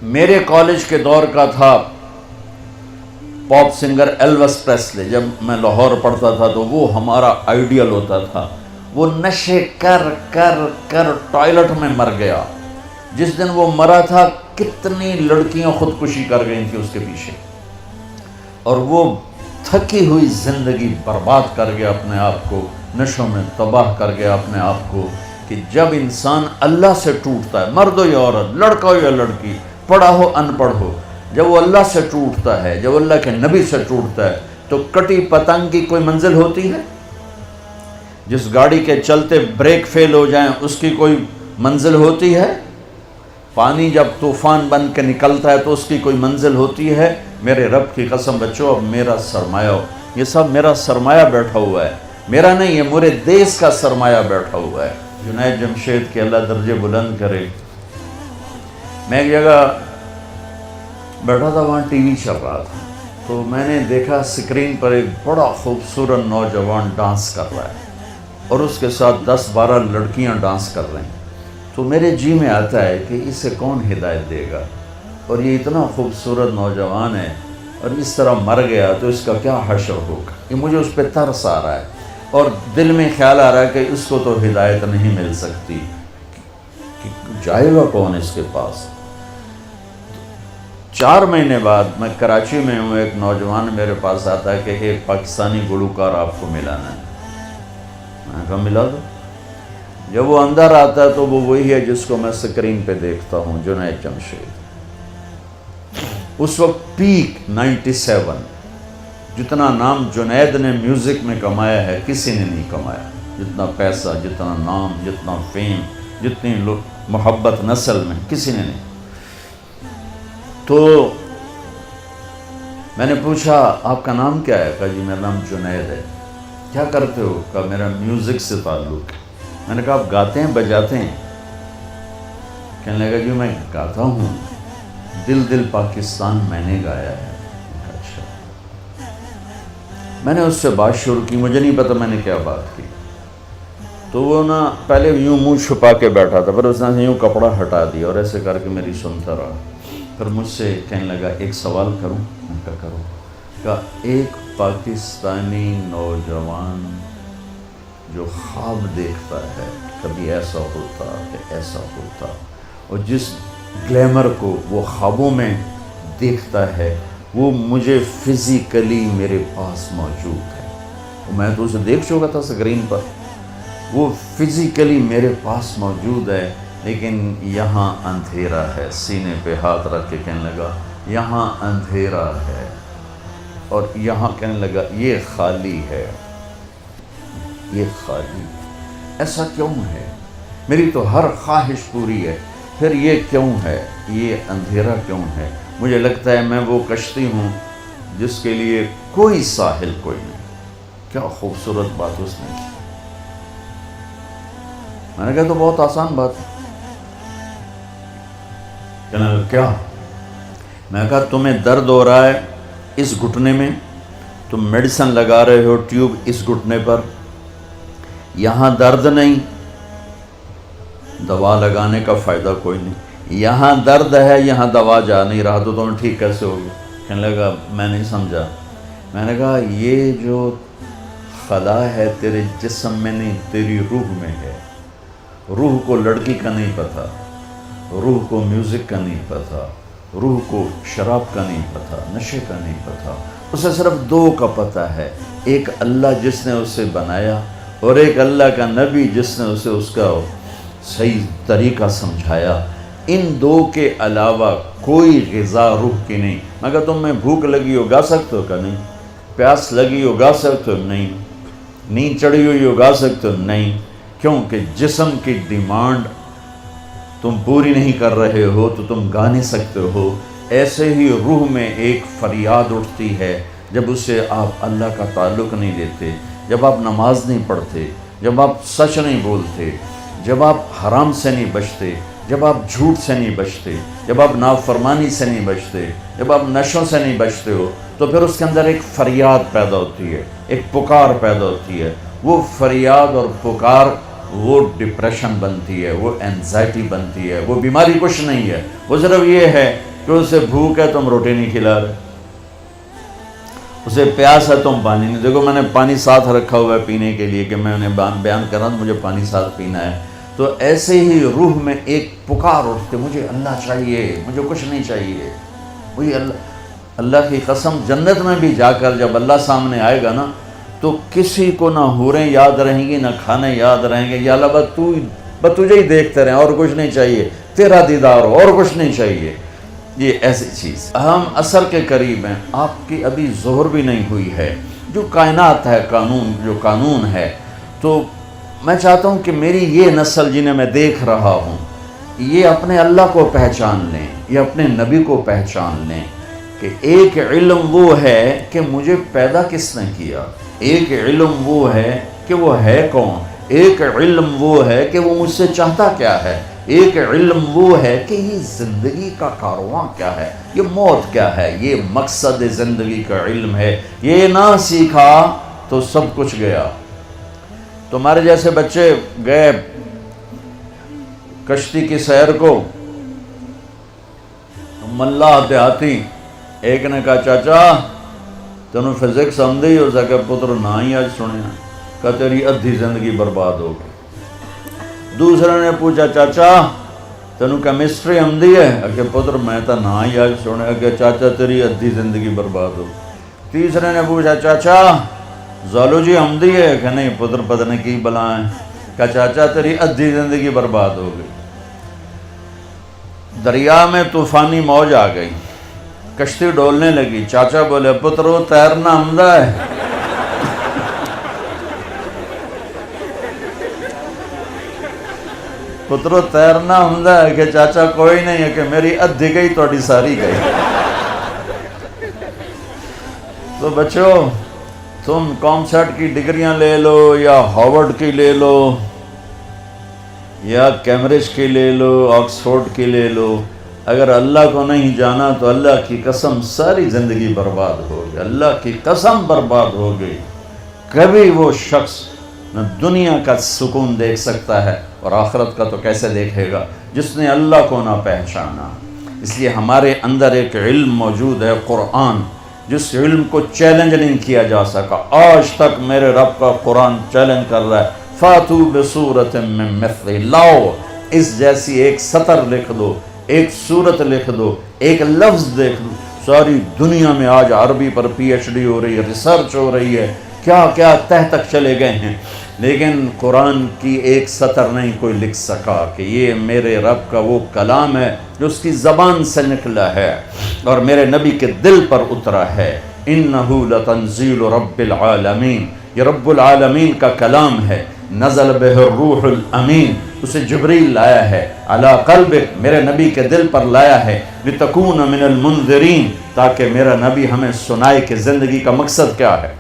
میرے کالج کے دور کا تھا پاپ سنگر ایلوس پریسلے. جب میں لاہور پڑھتا تھا تو وہ ہمارا آئیڈیل ہوتا تھا. وہ نشے کر کر کر ٹوائلٹ میں مر گیا. جس دن وہ مرا تھا کتنی لڑکیاں خودکشی کر گئی تھیں اس کے پیچھے, اور وہ تھکی ہوئی زندگی برباد کر گیا اپنے آپ کو, نشوں میں تباہ کر گیا اپنے آپ کو. کہ جب انسان اللہ سے ٹوٹتا ہے, مرد ہو یا عورت, لڑکا ہو یا لڑکی, پڑھا ہو ان پڑھ ہو, جب وہ اللہ سے ٹوٹتا ہے, جب اللہ کے نبی سے ٹوٹتا ہے, تو کٹی پتنگ کی کوئی منزل ہوتی ہے؟ جس گاڑی کے چلتے بریک فیل ہو جائیں اس کی کوئی منزل ہوتی ہے؟ پانی جب طوفان بن کے نکلتا ہے تو اس کی کوئی منزل ہوتی ہے؟ میرے رب کی قسم بچوں, اب میرا سرمایہ ہو, یہ سب میرا سرمایہ بیٹھا ہوا ہے, میرا نہیں, یہ میرے دیس کا سرمایہ بیٹھا ہوا ہے. جنید جمشید کے اللہ درجے بلند کرے. میں ایک جگہ بیٹھا تھا, وہاں ٹی وی چل رہا تھا, تو میں نے دیکھا اسکرین پر ایک بڑا خوبصورت نوجوان ڈانس کر رہا ہے اور اس کے ساتھ 10-12 لڑکیاں ڈانس کر رہی ہیں. تو میرے جی میں آتا ہے کہ اسے کون ہدایت دے گا, اور یہ اتنا خوبصورت نوجوان ہے اور اس طرح مر گیا تو اس کا کیا حشر ہوگا. یہ مجھے اس پہ ترس آ رہا ہے اور دل میں خیال آ رہا ہے کہ اس کو تو ہدایت نہیں مل سکتی, کہ جائے گا کون اس کے پاس. 4 مہینے بعد میں کراچی میں ہوں, ایک نوجوان میرے پاس آتا ہے کہ ایک پاکستانی گلوکار آپ کو ملانا ہے. میں نے کہا ملا دو. جب وہ اندر آتا ہے تو وہ وہی ہے جس کو میں اسکرین پہ دیکھتا ہوں, جنید جمشید. اس وقت پیک 97, جتنا نام جنید نے میوزک میں کمایا ہے کسی نے نہیں کمایا. جتنا پیسہ, جتنا نام, جتنا فیم, جتنی محبت نسل میں کسی نے نہیں. تو میں نے پوچھا آپ کا نام کیا ہے؟ کہا جی میرا نام جنید ہے. کیا کرتے ہو؟ کہا میرا میوزک سے تعلق ہے. میں نے کہا آپ گاتے ہیں بجاتے ہیں؟ کہنے لگا جی میں گاتا ہوں, دل دل پاکستان میں نے گایا ہے. اچھا. میں نے اس سے بات شروع کی, مجھے نہیں پتا میں نے کیا بات کی. تو وہ نا پہلے یوں منہ چھپا کے بیٹھا تھا, پھر اس نے یوں کپڑا ہٹا دیا اور ایسے کر کے میری سنتا رہا. پھر مجھ سے کہنے لگا ایک سوال کروں؟ میں کہا کروں. کہا ایک پاکستانی نوجوان جو خواب دیکھتا ہے کبھی ایسا ہوتا کہ ایسا ہوتا, اور جس گلیمر کو وہ خوابوں میں دیکھتا ہے وہ مجھے فزیکلی میرے پاس موجود ہے. میں تو اسے دیکھ چکا تھا اسکرین پر, وہ فزیکلی میرے پاس موجود ہے, لیکن یہاں اندھیرا ہے. سینے پہ ہاتھ رکھ کے کہنے لگا یہاں اندھیرا ہے, اور یہاں کہنے لگا یہ خالی ہے, یہ خالی. ایسا کیوں ہے؟ میری تو ہر خواہش پوری ہے, پھر یہ کیوں ہے, یہ اندھیرا کیوں ہے؟ مجھے لگتا ہے میں وہ کشتی ہوں جس کے لیے کوئی ساحل کوئی نہیں. کیا خوبصورت بات اس نے کی. میں نے کہا تو بہت آسان بات ہے. کہنے لگا کیا؟ میں نے کہا تمہیں درد ہو رہا ہے اس گھٹنے میں, تم میڈیسن لگا رہے ہو ٹیوب اس گھٹنے پر, یہاں درد نہیں, دوا لگانے کا فائدہ کوئی نہیں. یہاں درد ہے, یہاں دوا جا نہیں رہا, تو تمہیں ٹھیک کیسے ہوگی؟ کہنے لگا میں نہیں سمجھا. میں نے کہا یہ جو خلا ہے تیرے جسم میں نہیں, تیری روح میں ہے. روح کو لڑکی کا نہیں پتہ, روح کو میوزک کا نہیں پتہ, روح کو شراب کا نہیں پتہ, نشے کا نہیں پتہ. اسے صرف 2 کا پتہ ہے, ایک اللہ جس نے اسے بنایا, اور ایک اللہ کا نبی جس نے اسے اس کا صحیح طریقہ سمجھایا. ان 2 کے علاوہ کوئی غذا روح کی نہیں. مگر تم میں بھوک لگی ہو گا سکتے ہو کہ نہیں؟ پیاس لگی ہو گا سکتے ہو نہیں؟ نیند چڑھی ہوئی ہو گا سکتے ہو نہیں؟ کیونکہ جسم کی ڈیمانڈ تم پوری نہیں کر رہے ہو تو تم گا نہیں سکتے ہو. ایسے ہی روح میں ایک فریاد اٹھتی ہے جب اسے آپ اللہ کا تعلق نہیں دیتے, جب آپ نماز نہیں پڑھتے, جب آپ سچ نہیں بولتے, جب آپ حرام سے نہیں بچتے, جب آپ جھوٹ سے نہیں بچتے, جب آپ نافرمانی سے نہیں بچتے, جب آپ نشوں سے نہیں بچتے ہو, تو پھر اس کے اندر ایک فریاد پیدا ہوتی ہے, ایک پکار پیدا ہوتی ہے. وہ فریاد اور پکار وہ ڈپریشن بنتی ہے, وہ اینزائٹی بنتی ہے. وہ بیماری کچھ نہیں ہے, وہ صرف یہ ہے کہ اسے بھوک ہے تم روٹی نہیں کھلا رہے، اسے پیاس ہے تم پانی نہیں. دیکھو میں نے پانی ساتھ رکھا ہوا ہے پینے کے لیے کہ میں انہیں بیان کر رہا ہوں مجھے پانی ساتھ پینا ہے. تو ایسے ہی روح میں ایک پکار اٹھتے مجھے اللہ چاہیے، مجھے کچھ نہیں چاہیے. وہی اللہ کی قسم جنت میں بھی جا کر جب اللہ سامنے آئے گا نا تو کسی کو نہ حوریں یاد رہیں گی نہ کھانے یاد رہیں گے. یا اللہ بس تجھے ہی دیکھتے رہیں اور کچھ نہیں چاہیے، تیرا دیدار ہو اور کچھ نہیں چاہیے. یہ ایسی چیز. ہم عصر کے قریب ہیں، آپ کی ابھی ظہر بھی نہیں ہوئی ہے. جو کائنات ہے جو قانون ہے، تو میں چاہتا ہوں کہ میری یہ نسل جنہیں میں دیکھ رہا ہوں یہ اپنے اللہ کو پہچان لیں، یہ اپنے نبی کو پہچان لیں کہ ایک علم وہ ہے کہ مجھے پیدا کس نے کیا، ایک علم وہ ہے کہ وہ ہے کون، ایک علم وہ ہے کہ وہ مجھ سے چاہتا کیا ہے، ایک علم وہ ہے کہ یہ زندگی کا کارواں کیا ہے، یہ موت کیا ہے، یہ مقصد زندگی کا علم ہے. یہ نہ سیکھا تو سب کچھ گیا. تمہارے جیسے بچے گئے کشتی کی سیر کو، ملا دیہاتی ایک نے کہا چاچا تینوں فزکس آمدی ہو سکے پتر نہ ہی آج سنیا، کہا تیری ادھی زندگی برباد ہو گئی. دوسرے نے پوچھا چاچا تینوں کیمسٹری آمدی ہے، کہ پتر میں تو نہ ہی آج سنیا، کہ چاچا تیری ادھی زندگی برباد ہو. تیسرے نے پوچھا چاچا زالوجی آمدی ہے، کہ نہیں پتر پتہ نہیں کی بلا ہے، کہ چاچا تیری ادھی زندگی برباد ہو گئی. دریا میں طوفانی موج آ گئی، کشتی ڈولنے لگی. چاچا بولے پتر وہ تیرنا آمدہ ہے. پترو تیرنا آمدہ ہے، کہ چاچا کوئی نہیں ہے، کہ میری ادھی گئی توڑی ساری گئی. تو بچو تم کامسٹ کی ڈگریاں لے لو یا ہارورڈ کی لے لو یا کیمبرج کی لے لو، آکسفورڈ کی لے لو، اگر اللہ کو نہیں جانا تو اللہ کی قسم ساری زندگی برباد ہو گئی. اللہ کی قسم برباد ہو گئی. کبھی وہ شخص نہ دنیا کا سکون دیکھ سکتا ہے اور آخرت کا تو کیسے دیکھے گا جس نے اللہ کو نہ پہچانا. اس لیے ہمارے اندر ایک علم موجود ہے قرآن، جس علم کو چیلنج نہیں کیا جا سکا. آج تک میرے رب کا قرآن چیلنج کر رہا ہے، فاتو بصورت من مثلہ، لاؤ اس جیسی ایک سطر لکھ دو، ایک صورت لکھ دو، ایک لفظ دیکھ دو. ساری دنیا میں آج عربی پر پی ایچ ڈی ہو رہی ہے، ریسرچ ہو رہی ہے، کیا کیا تہ تک چلے گئے ہیں، لیکن قرآن کی ایک سطر نہیں کوئی لکھ سکا کہ یہ میرے رب کا وہ کلام ہے جو اس کی زبان سے نکلا ہے اور میرے نبی کے دل پر اترا ہے. انہو لتنزیل رب العالمین، یہ رب العالمین کا کلام ہے. نزل بہ الروح الامین، اسے جبریل لایا ہے. علی قلبک، میرے نبی کے دل پر لایا ہے. لتکون من المنذرین، تاکہ میرا نبی ہمیں سنائے کہ زندگی کا مقصد کیا ہے.